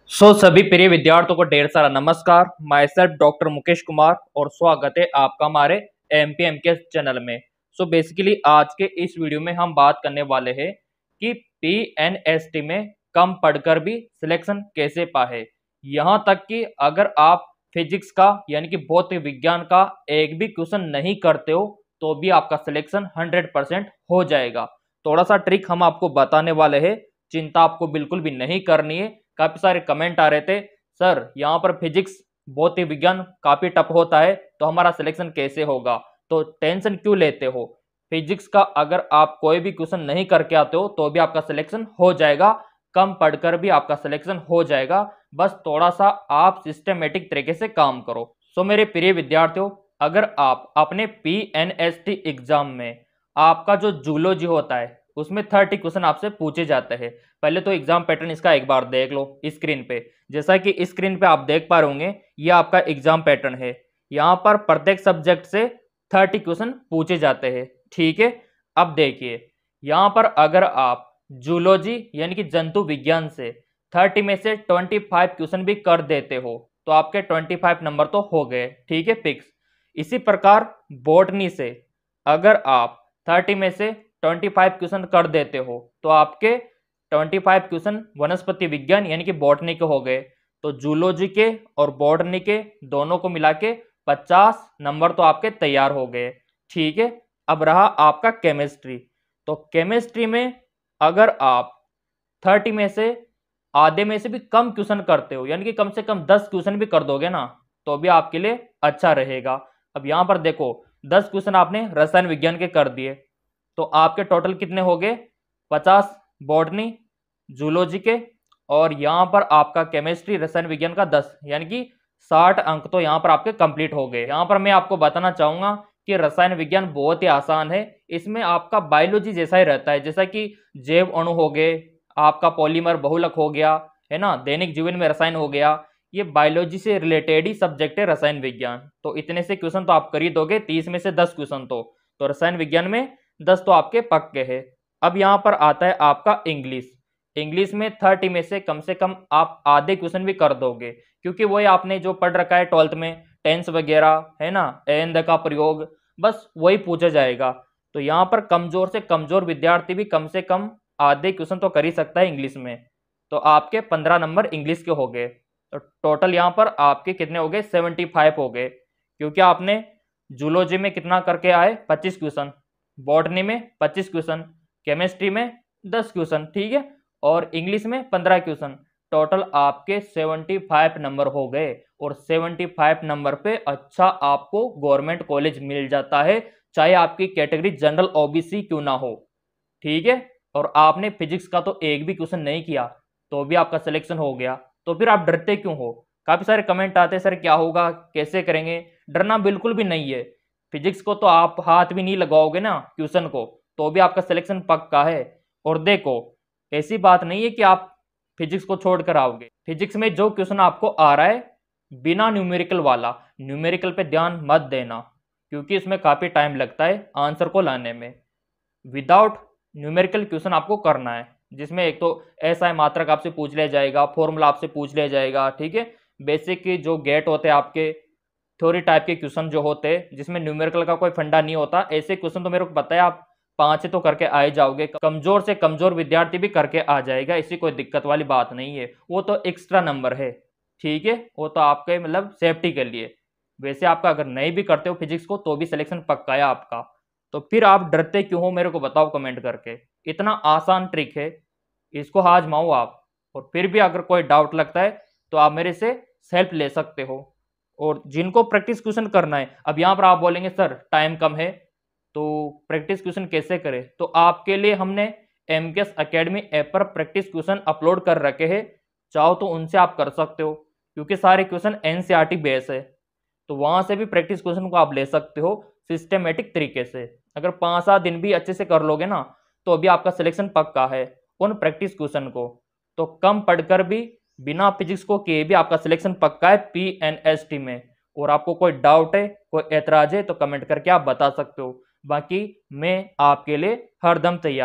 सभी प्रिय विद्यार्थियों को ढेर सारा नमस्कार। My self doctor Mukesh Kumar और स्वागत है आपका हमारे एमपीएमके चैनल में। बेसिकली आज के इस वीडियो में हम बात करने वाले हैं कि पीएनएसटी में कम पढ़कर भी सिलेक्शन कैसे पाए। यहाँ तक कि अगर आप फिजिक्स का यानी कि भौतिक विज्ञान का एक भी क्वेश्चन नहीं करते हो तो भी आपका सिलेक्शन 100% हो जाएगा। थोड़ा सा ट्रिक हम आपको बताने वाले हैं, चिंता आपको बिल्कुल भी नहीं करनी है। काफी सारे कमेंट आ रहे थे, सर यहाँ पर फिजिक्स भौतिक विज्ञान काफी टफ होता है तो हमारा सिलेक्शन कैसे होगा। तो टेंशन क्यों लेते हो, फिजिक्स का अगर आप कोई भी क्वेश्चन नहीं करके आते हो तो भी आपका सिलेक्शन हो जाएगा, कम पढ़कर भी आपका सिलेक्शन हो जाएगा। बस थोड़ा सा आप सिस्टमेटिक तरीके से काम करो। मेरे प्रिय विद्यार्थियों, अगर आप अपने पीएनएसटी एग्जाम में आपका जो जूलॉजी होता है उसमें 30 क्वेश्चन आपसे पूछे जाते हैं। पहले तो एग्जाम पैटर्न इसका एक बार देख लो स्क्रीन पे। जैसा कि स्क्रीन पे आप देख पा रहे होंगे, ये आपका एग्जाम पैटर्न है। यहाँ पर प्रत्येक सब्जेक्ट से 30 क्वेश्चन पूछे जाते हैं, ठीक है। अब देखिए, यहाँ पर अगर आप जूलॉजी यानी कि जंतु विज्ञान से 30 में से 25 क्वेश्चन भी कर देते हो तो आपके 25 नंबर तो हो गए, ठीक है, फिक्स। इसी प्रकार बॉटनी से अगर आप 30 में से 25 क्वेश्चन कर देते हो तो आपके 25 क्वेश्चन वनस्पति विज्ञान यानी कि बॉटनी के हो गए। तो जूलॉजी के और बॉटनी के दोनों को मिला के 50 नंबर तो आपके तैयार हो गए, ठीक है। अब रहा आपका केमिस्ट्री। तो केमिस्ट्री में अगर आप 30 में से आधे में से भी कम क्वेश्चन करते हो यानी कि कम से कम 10 क्वेश्चन भी कर दोगे ना तो भी आपके लिए अच्छा रहेगा। अब यहाँ पर देखो, 10 क्वेश्चन आपने रसायन विज्ञान के कर दिए तो आपके टोटल कितने हो गए, 50 बॉटनी जूलॉजी के, और यहाँ पर आपका केमिस्ट्री रसायन विज्ञान का 10, यानी कि 60 अंक तो यहाँ पर आपके कंप्लीट हो गए। यहाँ पर मैं आपको बताना चाहूंगा कि रसायन विज्ञान बहुत ही आसान है, इसमें आपका बायोलॉजी जैसा ही रहता है, जैसा कि जैव अणु हो गए, आपका पॉलीमर बहुलक हो गया है ना, दैनिक जीवन में रसायन हो गया, ये बायोलॉजी से रिलेटेड ही सब्जेक्ट है रसायन विज्ञान। तो इतने से क्वेश्चन तो आप कर ही दोगे, 30 में से 10 क्वेश्चन तो रसायन विज्ञान में 10 तो आपके पक्के हैं। अब यहाँ पर आता है आपका इंग्लिश। इंग्लिश में 30 में से कम आप आधे क्वेश्चन भी कर दोगे, क्योंकि वही आपने जो पढ़ रखा है 12th में, टेंस वगैरह है ना, एंड का प्रयोग, बस वही पूछा जाएगा। तो यहाँ पर कमजोर से कमजोर विद्यार्थी भी कम से कम आधे क्वेश्चन तो कर ही सकता है इंग्लिश में। तो आपके 15 नंबर इंग्लिश के हो गए। तो टोटल यहाँ पर आपके कितने हो गए, 75 हो गए, क्योंकि आपने जूलॉजी में कितना करके आए, 25 क्वेश्चन, बॉटनी में 25 क्वेश्चन, केमिस्ट्री में 10 क्वेश्चन, ठीक है, और इंग्लिश में 15 क्वेश्चन। टोटल आपके 75 नंबर हो गए। और 75 नंबर पे अच्छा आपको गवर्नमेंट कॉलेज मिल जाता है, चाहे आपकी कैटेगरी जनरल ओबीसी क्यों ना हो, ठीक है। और आपने फिजिक्स का तो एक भी क्वेश्चन नहीं किया तो भी आपका सिलेक्शन हो गया, तो फिर आप डरते क्यों हो। काफी सारे कमेंट आते हैं, सर क्या होगा, कैसे करेंगे। डरना बिल्कुल भी नहीं है। फिजिक्स को तो आप हाथ भी नहीं लगाओगे ना क्वेश्चन को तो भी आपका सिलेक्शन पक्का है। और देखो, ऐसी बात नहीं है कि आप फिजिक्स को छोड़कर आओगे। फिजिक्स में जो क्वेश्चन आपको आ रहा है बिना न्यूमेरिकल वाला, न्यूमेरिकल पे ध्यान मत देना, क्योंकि इसमें काफी टाइम लगता है आंसर को लाने में। विदाउट न्यूमेरिकल क्वेश्चन आपको करना है, जिसमें एक तो एसआई मात्रक आपसे पूछ लिया जाएगा, फॉर्मूला आपसे पूछ लिया जाएगा, ठीक है। बेसिक की जो गेट होते हैं आपके, थ्योरी टाइप के क्वेश्चन जो होते हैं जिसमें न्यूमेरिकल का कोई फंडा नहीं होता, ऐसे क्वेश्चन तो मेरे को पता है आप 5 तो करके आ ही जाओगे। कमजोर से कमजोर विद्यार्थी भी करके आ जाएगा, ऐसी कोई दिक्कत वाली बात नहीं है। वो तो एक्स्ट्रा नंबर है, ठीक है, वो तो आपके मतलब सेफ्टी के लिए। वैसे आपका अगर नहीं भी करते हो फिजिक्स को तो भी सिलेक्शन पक्का है आपका। तो फिर आप डरते क्यों हो, मेरे को बताओ कमेंट करके। इतना आसान ट्रिक है, इसको आजमाओ आप। और फिर भी अगर कोई डाउट लगता है तो आप मेरे से हेल्प ले सकते हो। और जिनको प्रैक्टिस क्वेश्चन करना है, अब यहाँ पर आप बोलेंगे सर टाइम कम है तो प्रैक्टिस क्वेश्चन कैसे करें, तो आपके लिए हमने एमकेएस एकेडमी ऐप पर प्रैक्टिस क्वेश्चन अपलोड कर रखे हैं, चाहो तो उनसे आप कर सकते हो, क्योंकि सारे क्वेश्चन एनसीईआरटी बेस है। तो वहां से भी प्रैक्टिस क्वेश्चन को आप ले सकते हो सिस्टमेटिक तरीके से। अगर 5-7 दिन भी अच्छे से कर लोगे ना तो अभी आपका सिलेक्शन पक्का है उन प्रैक्टिस क्वेश्चन को। तो कम पढ़कर भी बिना फिजिक्स को किए भी आपका सिलेक्शन पक्का है पीएनएसटी में। और आपको कोई डाउट है, कोई एतराज है तो कमेंट करके आप बता सकते हो, बाकी मैं आपके लिए हरदम तैयार।